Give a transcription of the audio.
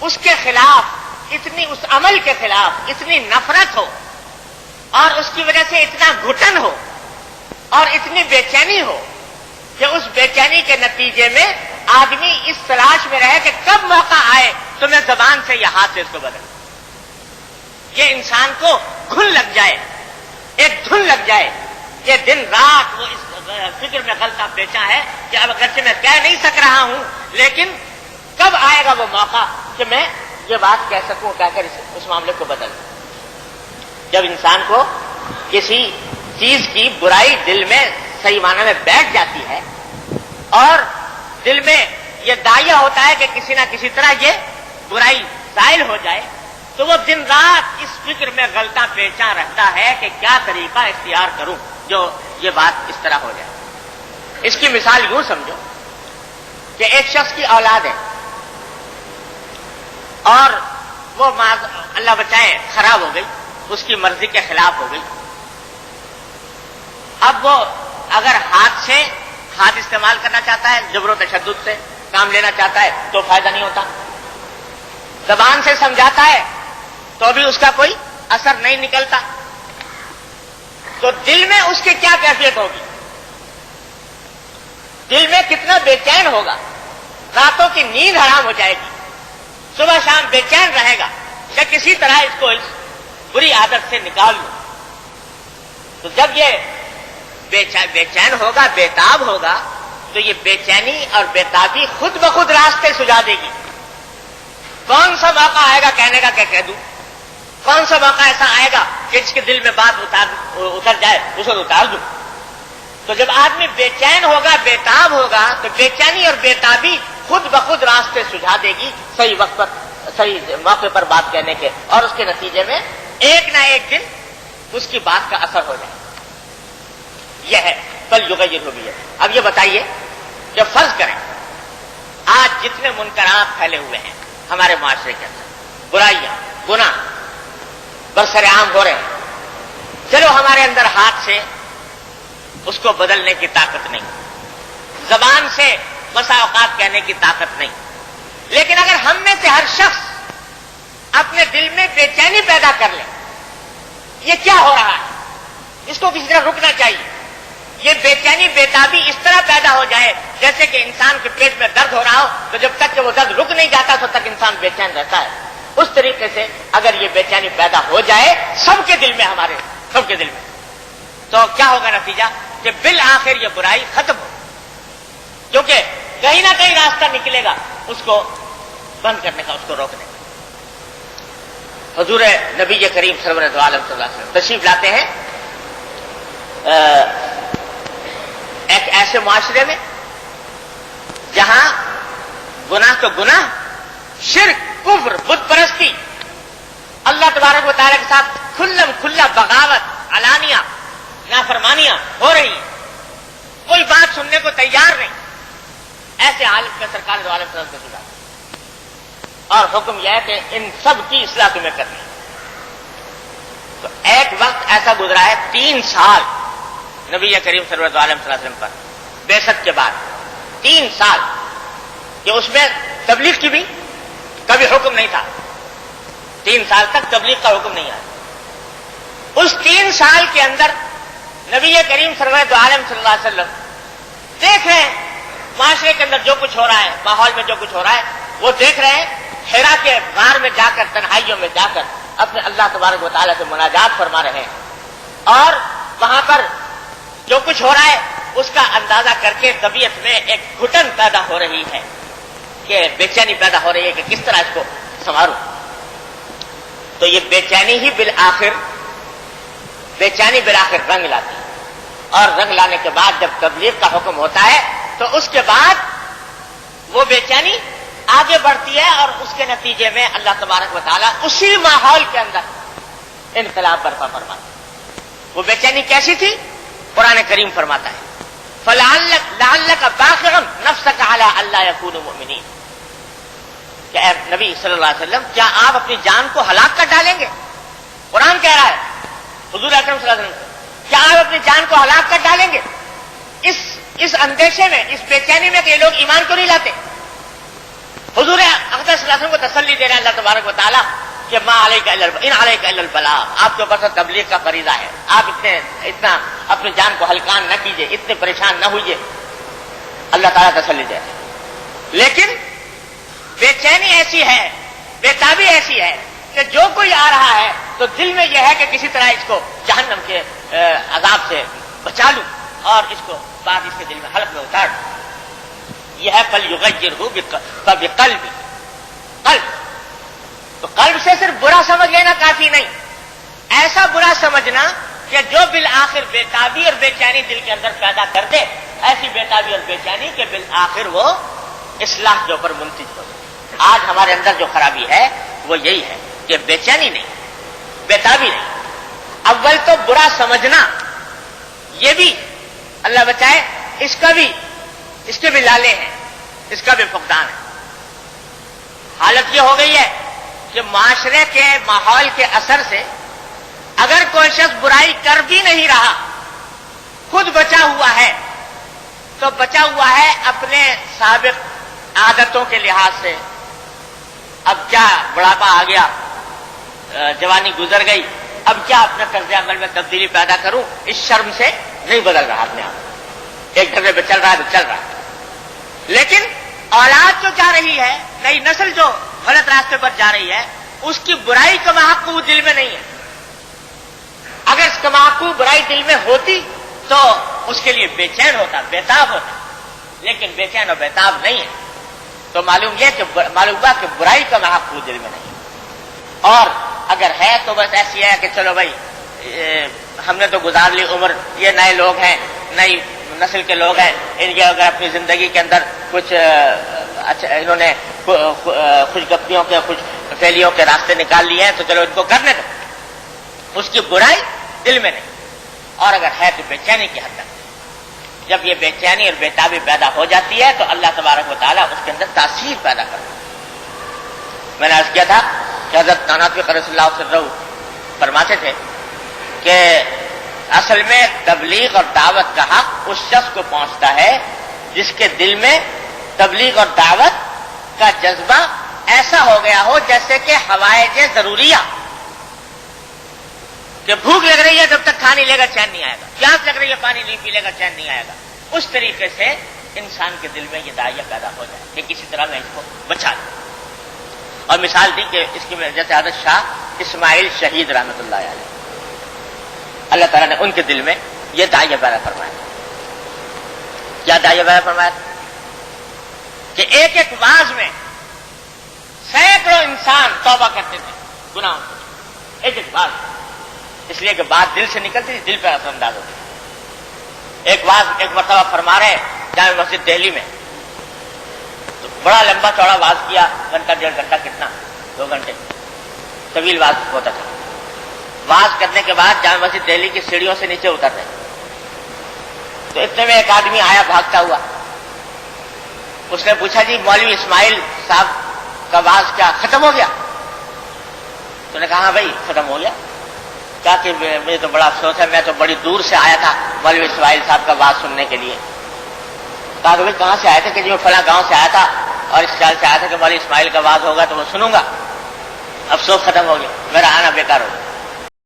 اس کے خلاف اتنی، اس عمل کے خلاف اتنی نفرت ہو اور اس کی وجہ سے اتنا گھٹن ہو اور اتنی بے چینی ہو کہ اس بے چینی کے نتیجے میں آدمی اس تلاش میں رہے کہ کب موقع آئے تو میں زبان سے یا ہاتھ سے اس کو بدل، یہ انسان کو گھن لگ جائے، ایک دھن لگ جائے، یہ دن رات وہ اس فکر میں غلطہ پیچا ہے کہ اب اگرچہ میں کہہ نہیں سک رہا ہوں لیکن کب آئے گا وہ موقع کہ میں یہ بات کہہ سکوں، کہہ کر اس معاملے کو بدل دوں۔ جب انسان کو کسی چیز کی برائی دل میں صحیح معنی میں بیٹھ جاتی ہے اور دل میں یہ داعیہ ہوتا ہے کہ کسی نہ کسی طرح یہ برائی زائل ہو جائے تو وہ دن رات اس فکر میں غلطہ پیچا رہتا ہے کہ کیا طریقہ اختیار کروں جو یہ بات اس طرح ہو جائے۔ اس کی مثال یوں سمجھو کہ ایک شخص کی اولاد ہے اور وہ اللہ بچائے خراب ہو گئی، اس کی مرضی کے خلاف ہو گئی۔ اب وہ اگر ہاتھ استعمال کرنا چاہتا ہے، جبر و تشدد سے کام لینا چاہتا ہے تو فائدہ نہیں ہوتا، زبان سے سمجھاتا ہے تو بھی اس کا کوئی اثر نہیں نکلتا، تو دل میں اس کی کیا کیفیت ہوگی؟ دل میں کتنا بے چین ہوگا، راتوں کی نیند حرام ہو جائے گی، صبح شام بے چین رہے گا کہ کسی طرح اس کو اس بری عادت سے نکال لوں۔ تو جب یہ بے چین ہوگا، بےتاب ہوگا، تو یہ بے چینی اور بےتابی خود بخود راستے سجا دے گی۔ کون سا موقع آئے گا کہنے کا کہ کہہ دوں، کون سا موقع ایسا آئے گا کہ جس کے دل میں بات اتر جائے اس کو اتار دوں۔ تو جب آدمی بے چین ہوگا، بےتاب ہوگا، تو بے چینی اور بےتابی خود بخود راستے سجھا دے گی صحیح وقت پر، صحیح موقع پر بات کہنے کے، اور اس کے نتیجے میں ایک نہ ایک دن اس کی بات کا اثر ہو جائے۔ یہ ہے فلیغیرہ بیدہ۔ اب یہ بتائیے کہ فرض کریں آج جتنے منکرات پھیلے ہوئے ہیں ہمارے معاشرے کے اندر، برائیاں، گناہ برسر عام ہو رہے ہیں، چلو ہمارے اندر ہاتھ سے اس کو بدلنے کی طاقت نہیں، زبان سے بسا اوقات کہنے کی طاقت نہیں، لیکن اگر ہم میں سے ہر شخص اپنے دل میں بے چینی پیدا کر لے، یہ کیا ہو رہا ہے، اس کو کسی طرح رکنا چاہیے۔ یہ بے چینی بےتابی اس طرح پیدا ہو جائے جیسے کہ انسان کے پیٹ میں درد ہو رہا ہو، تو جب تک کہ وہ درد رک نہیں جاتا تب تک انسان بے چین رہتا ہے۔ اس طریقے سے اگر یہ بے چینی پیدا ہو جائے سب کے دل میں، ہمارے سب کے دل میں، تو کیا ہوگا نتیجہ کہ بالآخر یہ برائی ختم ہو، کیونکہ کہیں نہ کہیں راستہ نکلے گا اس کو بند کرنے کا، اس کو روکنے کا۔ حضور نبی کریم صلی اللہ علیہ وسلم تشریف لاتے ہیں ایک ایسے معاشرے میں جہاں گناہ تو گناہ، شرک، کفر، بت پرستی، اللہ تبارک و تعالیٰ کے ساتھ کھلم کھلا بغاوت، علانیہ نافرمانیاں ہو رہی ہیں، کوئی بات سننے کو تیار نہیں، ایسے حالت میں سرکار دو عالم صلی اللہ علیہ وسلم اور حکم یہ ہے کہ ان سب کی اصلاح تمہیں کرنی ہے۔ تو ایک وقت ایسا گزرا ہے 3 سال نبی کریم صلی اللہ علیہ وسلم پر بعثت کے بعد، 3 سال کہ اس میں تبلیغ کی بھی کبھی حکم نہیں تھا، 3 سال تک تبلیغ کا حکم نہیں آیا۔ اس 3 سال کے اندر نبی کریم صلی اللہ علیہ وسلم دیکھ رہے ہیں معاشرے کے اندر جو کچھ ہو رہا ہے، ماحول میں جو کچھ ہو رہا ہے وہ دیکھ رہے ہیں، حرا کے غار میں جا کر، تنہائیوں میں جا کر اپنے اللہ تبارک و تعالیٰ سے مناجات فرما رہے ہیں، اور وہاں پر جو کچھ ہو رہا ہے اس کا اندازہ کر کے طبیعت میں ایک گھٹن پیدا ہو رہی ہے کہ بے چینی پیدا ہو رہی ہے کہ کس طرح اس کو سنواروں۔ تو یہ بے چینی ہی بالآخر رنگ لاتی ہے، اور رنگ لانے کے بعد جب تبلیغ کا حکم ہوتا ہے تو اس کے بعد وہ بے چینی آگے بڑھتی ہے، اور اس کے نتیجے میں اللہ تبارک و تعالیٰ اسی ماحول کے اندر انقلاب برپا فرماتا ہے۔ وہ بے چینی کیسی تھی؟ قرآن کریم فرماتا ہے فَلَعَلَّكَ بَاخِعٌ نَفْسَكَ عَلَىٰ أَلَّا يَكُونُوا مُؤْمِنِينَ، کہ اے نبی صلی اللہ علیہ وسلم کیا آپ اپنی جان کو ہلاک کر ڈالیں گے؟ قرآن کہہ رہا ہے حضور اکرم صلی اللہ علیہ وسلم، کیا آپ اپنی جان کو ہلاک کر ڈالیں گے اس اندیشے میں، اس بے چینی میں کہ یہ لوگ ایمان کو نہیں لاتے؟ حضور اقدس صلی اللہ وسلم کو تسلی دے رہے ہیں اللہ تبارک و تعالیٰ کہ ما علیک الا ان علیک الا البلاغ، آپ کے اوپر سے تبلیغ کا فریضہ ہے، آپ اتنا اپنی جان کو ہلکان نہ کیجیے، اتنے پریشان نہ ہوئیے، اللہ تعالیٰ تسلی دے رہے ہیں۔ لیکن بے چینی ایسی ہے، بےتابی ایسی ہے کہ جو کوئی آ رہا ہے تو دل میں یہ ہے کہ کسی طرح اس کو جہنم کے عذاب سے بچا لوں اور اس کو بات اس کے دل میں حلق میں اتار دوں۔ یہ ہے فَلْيُغَيِّرْهُ بِقَلْبِهِ، قلب۔ تو قلب سے صرف برا سمجھ لینا کافی نہیں، ایسا برا سمجھنا کہ جو بالآخر بےتابی اور بے چینی دل کے اندر پیدا کر دے، ایسی بےتابی اور بے چینی کہ بالآخر وہ اصلاح کے اوپر منتج ہو۔ آج ہمارے اندر جو خرابی ہے وہ یہی ہے کہ بے چینی نہیں، بےتابی نہیں۔ اول تو برا سمجھنا، یہ بھی اللہ بچائے، اس کے بھی لالے ہیں، اس کا بھی فقدان ہے۔ حالت یہ ہو گئی ہے کہ معاشرے کے ماحول کے اثر سے اگر کوئی شخص برائی کر بھی نہیں رہا، خود بچا ہوا ہے، تو بچا ہوا ہے اپنے سابق عادتوں کے لحاظ سے۔ اب کیا بڑھاپا آ گیا، جوانی گزر گئی، اب کیا اپنے طرز عمل میں تبدیلی پیدا کروں، اس شرم سے نہیں بدل رہا اپنے آپ، ایک ڈھرے پہ چل رہا ہے تو چل رہا ہے۔ لیکن اولاد جو جا رہی ہے، نئی نسل جو غلط راستے پر جا رہی ہے، اس کی برائی کا محقق دل میں نہیں ہے۔ اگر اس کا محقق برائی دل میں ہوتی تو اس کے لیے بے چین ہوتا، بےتاب ہوتا، لیکن بے چین اور بےتاب نہیں ہے۔ تو معلوم ہوا کہ برائی کا محقق دل میں نہیں ہے، اور اگر ہے تو بس ایسی ہے کہ چلو بھائی ہم نے تو گزار لی عمر، یہ نئے لوگ ہیں، نئی نسل کے لوگ ہیں، ان کے اگر اپنی زندگی کے اندر کچھ اچھا انہوں نے خوش گپیوں کے خوش فعلیوں کے راستے نکال لیے ہیں تو چلو ان کو کرنے دو، اس کی برائی دل میں نہیں۔ اور اگر ہے تو بے چینی کی حد تک، جب یہ بے چینی اور بےتابی پیدا ہو جاتی ہے تو اللہ تبارک و تعالیٰ اس کے اندر تاثیر پیدا کرتا ہے۔ میں نے عرض کیا تھا کہ حضرت نانوتوی قدس اللہ سرہ فرماتے تھے کہ اصل میں تبلیغ اور دعوت کا حق اس شخص کو پہنچتا ہے جس کے دل میں تبلیغ اور دعوت کا جذبہ ایسا ہو گیا ہو جیسے کہ حوائج ضروریہ، کہ بھوک لگ رہی ہے جب تک کھا نہیں لے گا چین نہیں آئے گا، پیاس لگ رہی ہے پانی نہیں پی لے گا چین نہیں آئے گا۔ اس طریقے سے انسان کے دل میں یہ داعیہ پیدا ہو جائے کہ کسی طرح میں اس کو بچا لوں۔ اور مثال دی کہ اس کی جیسے حضرت شاہ اسماعیل شہید رحمۃ اللہ علیہ، اللہ تعالیٰ نے ان کے دل میں یہ داعیہ پیدا فرمایا۔ کیا داعیہ پیدا فرمایا کہ ایک ایک واز میں سینکڑوں انسان توبہ کرتے تھے گناہوں سے، ایک ایک واز، اس لیے کہ بات دل سے نکلتی تھی، دل پہ اثر انداز ہوتی تھی۔ ایک واز ایک مرتبہ فرما رہے جامع مسجد دہلی میں، تو بڑا لمبا چوڑا واز کیا، گھنٹہ ڈیڑھ گھنٹہ، کتنا 2 گھنٹے طویل واز ہوتا تھا۔ واز کرنے کے بعد جامع مسجد دہلی کی سیڑھیوں سے نیچے اتر رہے تو اتنے میں ایک آدمی آیا بھاگتا ہوا، اس نے پوچھا جی مولوی اسماعیل صاحب کا واز کیا ختم ہو گیا؟ تو نے کہا ہاں بھائی ختم ہو گیا۔ کہا کہ مجھے تو بڑا افسوس ہے، میں تو بڑی دور سے آیا تھا مولوی اسماعیل صاحب کا واز سننے کے لیے۔ کہا کہ بھائی کہاں سے آئے تھے؟ کہ جو فلاں گاؤں سے آیا تھا اور اس خیال سے آیا تھا کہ مولوی اسماعیل کا واز ہوگا تو وہ سنوں گا، افسوس ختم ہو گیا، میرا آنا بیکار ہو گیا۔